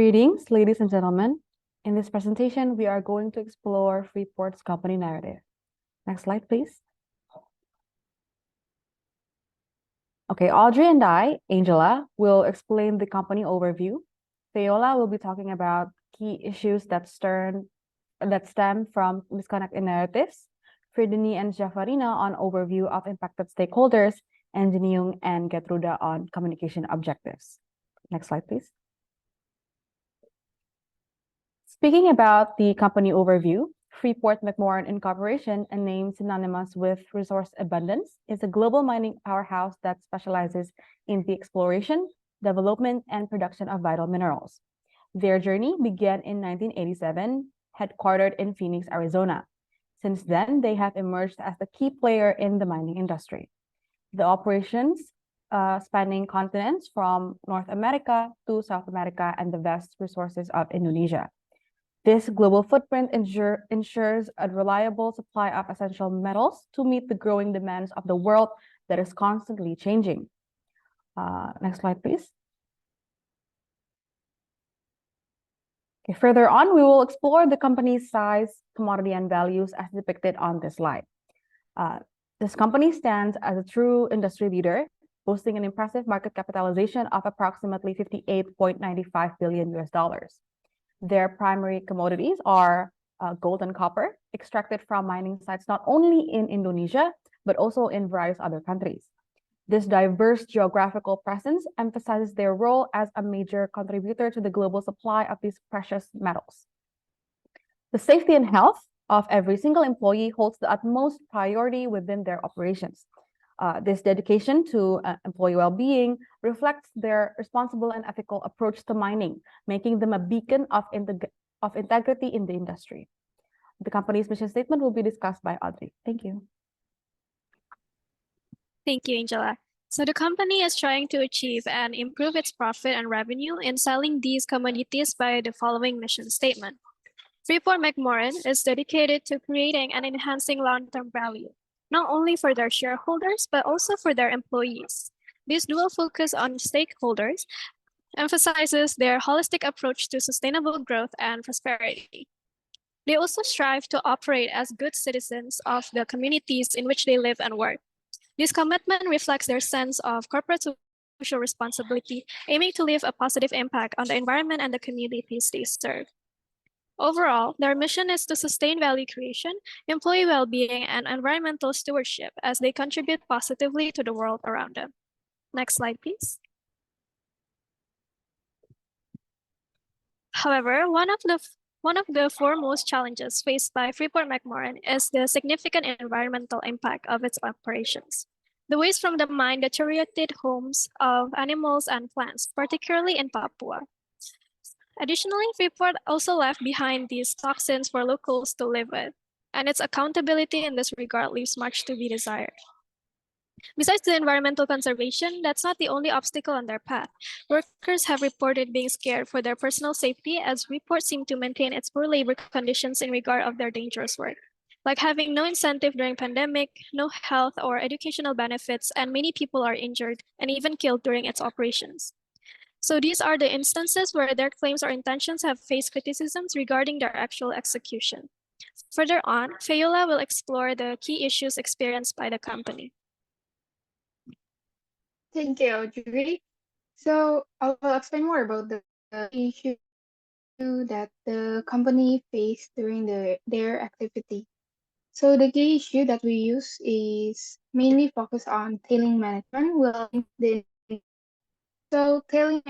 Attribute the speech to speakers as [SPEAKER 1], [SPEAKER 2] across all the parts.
[SPEAKER 1] Greetings, ladies and gentlemen. In this presentation, we are going to explore Freeport's company narrative. Next slide, please. Okay, Audrey and I, Einjella, will explain the company overview. Fayola will be talking about key issues that stem from disconnect in narratives. Firdiny and Zhafarina on overview of impacted stakeholders, and Genieyung and Getruda on communication objectives. Next slide, please. Speaking about the company overview, Freeport McMoran Incorporation, a name synonymous with resource abundance, is a global mining powerhouse that specializes in the exploration, development, and production of vital minerals. Their journey began in 1987, headquartered in Phoenix, Arizona. Since then, they have emerged as the key player in the mining industry. The operations spanning continents from North America to South America and the vast resources of Indonesia. This global footprint ensures a reliable supply of essential metals to meet the growing demands of the world that is constantly changing. Next slide, please. Okay, further on, we will explore the company's size, commodity, and values as depicted on this slide. This company stands as a true industry leader, boasting an impressive market capitalization of approximately $58.95 billion US dollars. Their primary commodities are gold and copper, extracted from mining sites not only in Indonesia, but also in various other countries. This diverse geographical presence emphasizes their role as a major contributor to the global supply of these precious metals. The safety and health of every single employee holds the utmost priority within their operations. This dedication to employee well-being reflects their responsible and ethical approach to mining, making them a beacon of integrity in the industry. The company's mission statement will be discussed by Audrey. Thank you.
[SPEAKER 2] Thank you, Einjella. So the company is trying to achieve and improve its profit and revenue in selling these commodities by the following mission statement. Freeport McMoran is dedicated to creating and enhancing long-term value, not only for their shareholders, but also for their employees. This dual focus on stakeholders emphasizes their holistic approach to sustainable growth and prosperity. They also strive to operate as good citizens of the communities in which they live and work. This commitment reflects their sense of corporate social responsibility, aiming to leave a positive impact on the environment and the communities they serve. Overall, their mission is to sustain value creation, employee well-being, and environmental stewardship as they contribute positively to the world around them. Next slide, please. However, one of the foremost challenges faced by Freeport McMoran is the significant environmental impact of its operations. The waste from the mine deteriorated homes of animals and plants, particularly in Papua. Additionally, Freeport also left behind these toxins for locals to live with, and its accountability in this regard leaves much to be desired. Besides the environmental conservation, that's not the only obstacle on their path. Workers have reported being scared for their personal safety as Freeport seem to maintain its poor labor conditions in regard of their dangerous work, like having no incentive during pandemic, no health or educational benefits, and many people are injured and even killed during its operations. So these are the instances where their claims or intentions have faced criticisms regarding their actual execution. Further on, Fayola will explore the key issues experienced by the company.
[SPEAKER 3] Thank you, Audrey. So I will explain more about the issue that the company faced during their activity. So the key issue that we use is mainly focused on tailing management. So tailing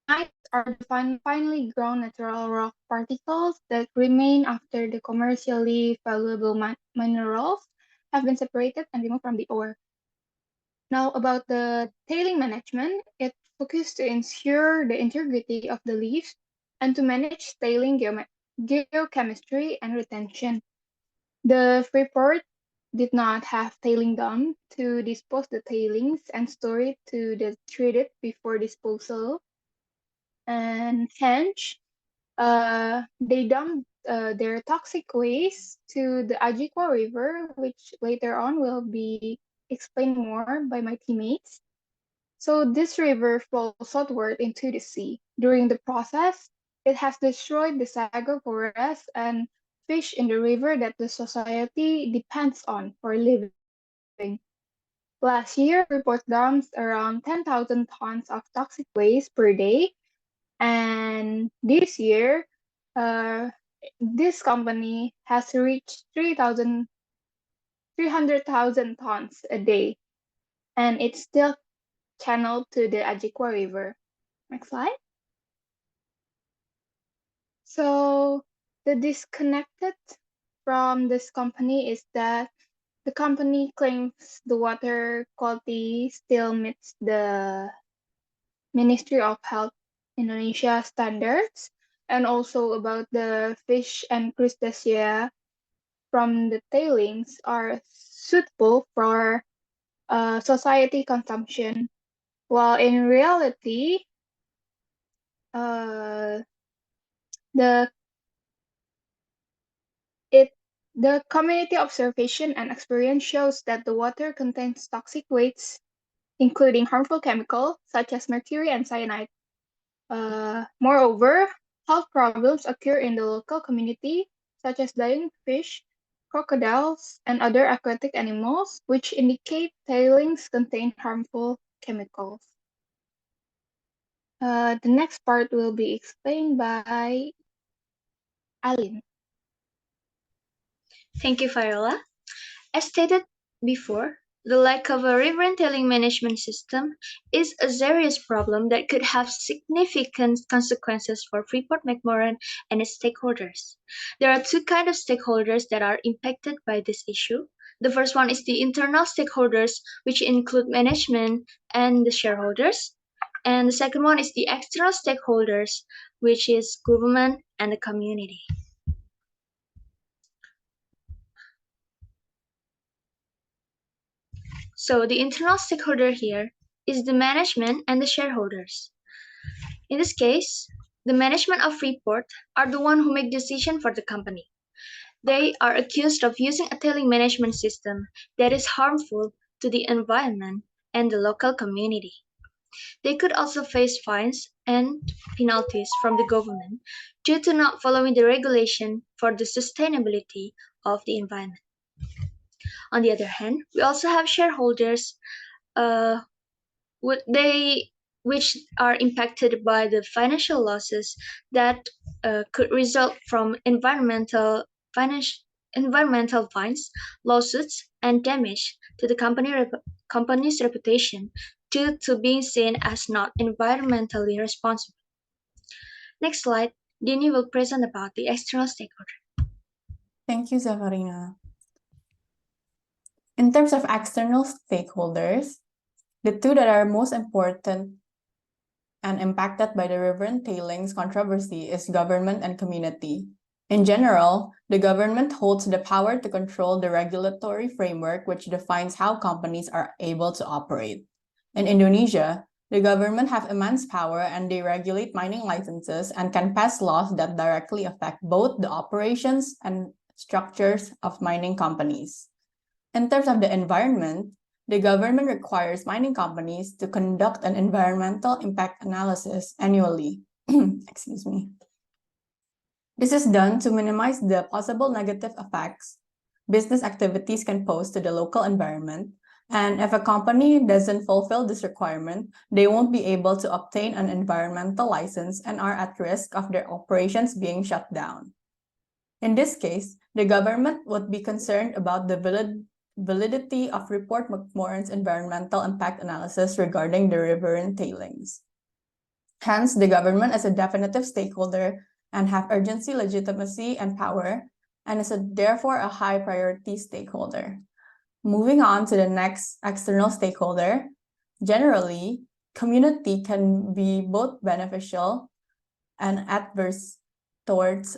[SPEAKER 3] are the finely ground natural rock particles that remain after the commercially valuable minerals have been separated and removed from the ore. Now, about the tailing management, it focuses to ensure the integrity of the leaves and to manage tailing geochemistry and retention. The Freeport did not have tailing dam to dispose the tailings and store it to the treated before disposal. And hence, they dumped their toxic waste to the Ajikwa River, which later on will be explained more by my teammates. So this river flows southward into the sea. During the process, it has destroyed the sago forest and fish in the river that the society depends on for living. Last year, Freeport dumped around 10,000 tons of toxic waste per day, and this year, uh, this company has reached 300,000 tons a day, and it's still channeled to the Ajikwa River. Next slide. So the disconnected from this company is that the company claims the water quality still meets the Ministry of Health Indonesia standards, and also about the fish and crustacea from the tailings are suitable for society consumption, while in reality, uh, the the community observation and experience shows that the water contains toxic wastes, including harmful chemicals such as mercury and cyanide. Moreover, health problems occur in the local community, such as dying fish, crocodiles, and other aquatic animals, which indicate tailings contain harmful chemicals. The next part will be explained by Aline.
[SPEAKER 4] Thank you, Fayola. As stated before, the lack of a river and tailing management system is a serious problem that could have significant consequences for Freeport McMoran and its stakeholders. There are two kinds of stakeholders that are impacted by this issue. The first one is the internal stakeholders, which include management and the shareholders. And the second one is the external stakeholders, which is government and the community. So the internal stakeholder here is the management and the shareholders. In this case, the management of Freeport are the one who make decision for the company. They are accused of using a tailing management system that is harmful to the environment and the local community. They could also face fines and penalties from the government due to not following the regulation for the sustainability of the environment. On the other hand, we also have shareholders which are impacted by the financial losses that could result from environmental fines, lawsuits, and damage to the company's reputation due to being seen as not environmentally responsible. Next slide, Dini will present about the external stakeholder.
[SPEAKER 1] Thank you, Zhafarina. In terms of external stakeholders, the two that are most important and impacted by the river and tailings controversy is government and community. In general, the government holds the power to control the regulatory framework which defines how companies are able to operate. In Indonesia, the government have immense power and they regulate mining licenses and can pass laws that directly affect both the operations and structures of mining companies. In terms of the environment, the government requires mining companies to conduct an environmental impact analysis annually. Excuse me. This is done to minimize the possible negative effects business activities can pose to the local environment, and if a company doesn't fulfill this requirement, they won't be able to obtain an environmental license and are at risk of their operations being shut down. In this case, the government would be concerned about the validity of Freeport McMoran's environmental impact analysis regarding the river and tailings. Hence, the government is a definitive stakeholder and have urgency, legitimacy, and power, and is therefore a high priority stakeholder. Moving on to the next external stakeholder, generally, community can be both beneficial and adverse towards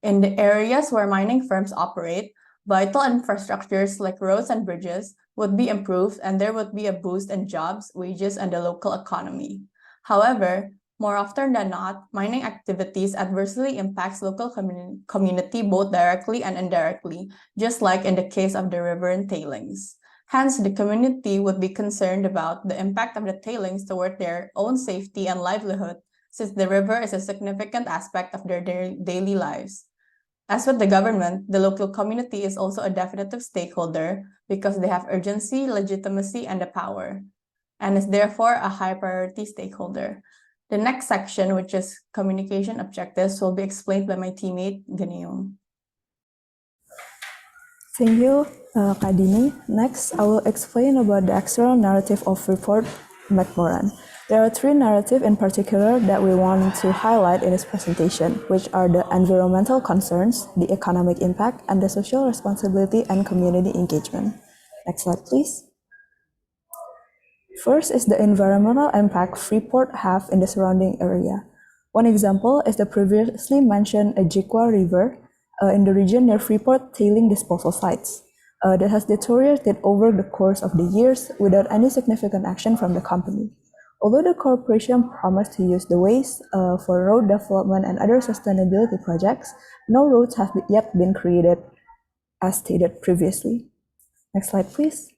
[SPEAKER 1] in the areas where mining firms operate, vital infrastructures like roads and bridges would be improved and there would be a boost in jobs, wages, and the local economy. However, more often than not, mining activities adversely impacts local community both directly and indirectly, just like in the case of the river and tailings.
[SPEAKER 5] Hence, the community would be concerned about the impact of the tailings toward their own safety and livelihood, since the river is a significant aspect of their daily lives. As with the government, the local community is also a definitive stakeholder because they have urgency, legitimacy, and the power, and is therefore a high priority stakeholder. The next section, which is communication objectives, will be explained by my teammate, Genieyung.
[SPEAKER 6] Thank you, Kak Dini. Next, I will explain about the external narrative of Freeport McMoran. There are three narratives in particular that we want to highlight in this presentation, which are the environmental concerns, the economic impact, and the social responsibility and community engagement. Next slide, please. First is the environmental impact Freeport have in the surrounding area. One example is the previously mentioned Einjella River in the region near Freeport tailing disposal sites that has deteriorated over the course of the years without any significant action from the company. Although the corporation promised to use the waste for road development and other sustainability projects, no roads have yet been created as stated previously. Next slide, please.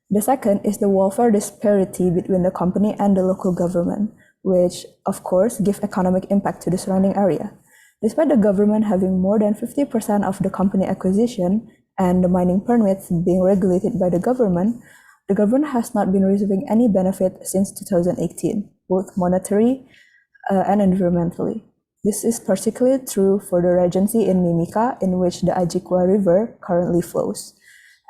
[SPEAKER 6] The second is the welfare disparity between the company and the local government, which of course give economic impact to the surrounding area. Despite the government having more than 50% of the company acquisition and the mining permits being regulated by the government has not been receiving any benefit since 2018, both monetary and environmentally. This is particularly true for the regency in Mimika, in which the Einjella River currently flows,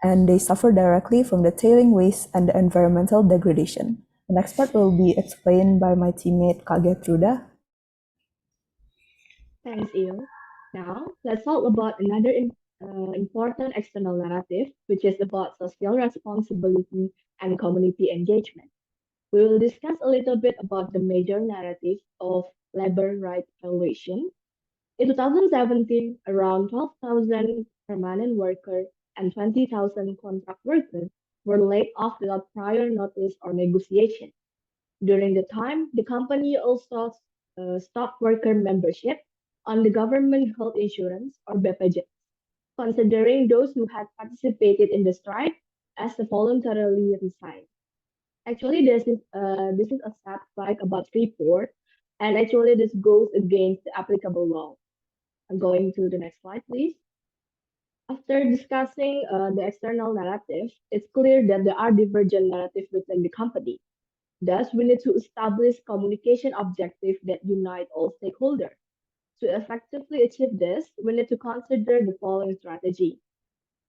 [SPEAKER 6] and they suffer directly from the tailing waste and the environmental degradation. The next part will be explained by my teammate Kak Getruda.
[SPEAKER 7] Thanks, Iyo. Now, let's talk about another important external narrative, which is about social responsibility and community engagement. We will discuss a little bit about the major narrative of labor rights violation. In 2017, around 12,000 permanent workers and 20,000 contract workers were laid off without prior notice or negotiation. During the time, the company also stopped worker membership on the government health insurance or BPJS, considering those who had participated in the strike as voluntarily resigned. Actually, this is a sad strike about Freeport, and actually this goes against the applicable law. I'm going to the next slide, please. After discussing the external narrative, it's clear that there are divergent narratives within the company. Thus, we need to establish communication objectives that unite all stakeholders. To effectively achieve this, we need to consider the following strategy.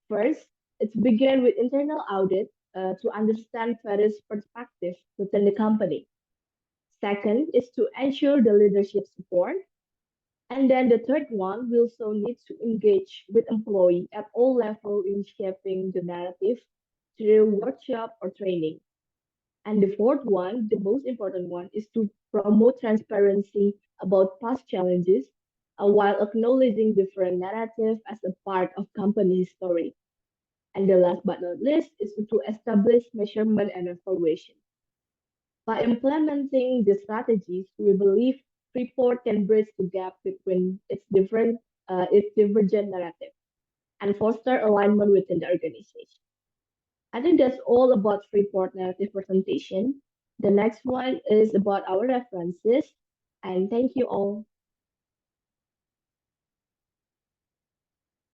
[SPEAKER 7] First, it's begin with internal audit to understand various perspectives within the company. Second is to ensure the leadership support. And then the third one, we also need to engage with employees at all levels in shaping the narrative through workshop or training. And the fourth one, the most important one, is to promote transparency about past challenges while acknowledging different narratives as a part of company history. And the last but not least is to establish measurement and evaluation. By implementing the strategies, we believe Freeport can bridge the gap between its divergent narrative and foster alignment within the organization. I think that's all about Freeport narrative presentation. The next one is about our references, and thank you all.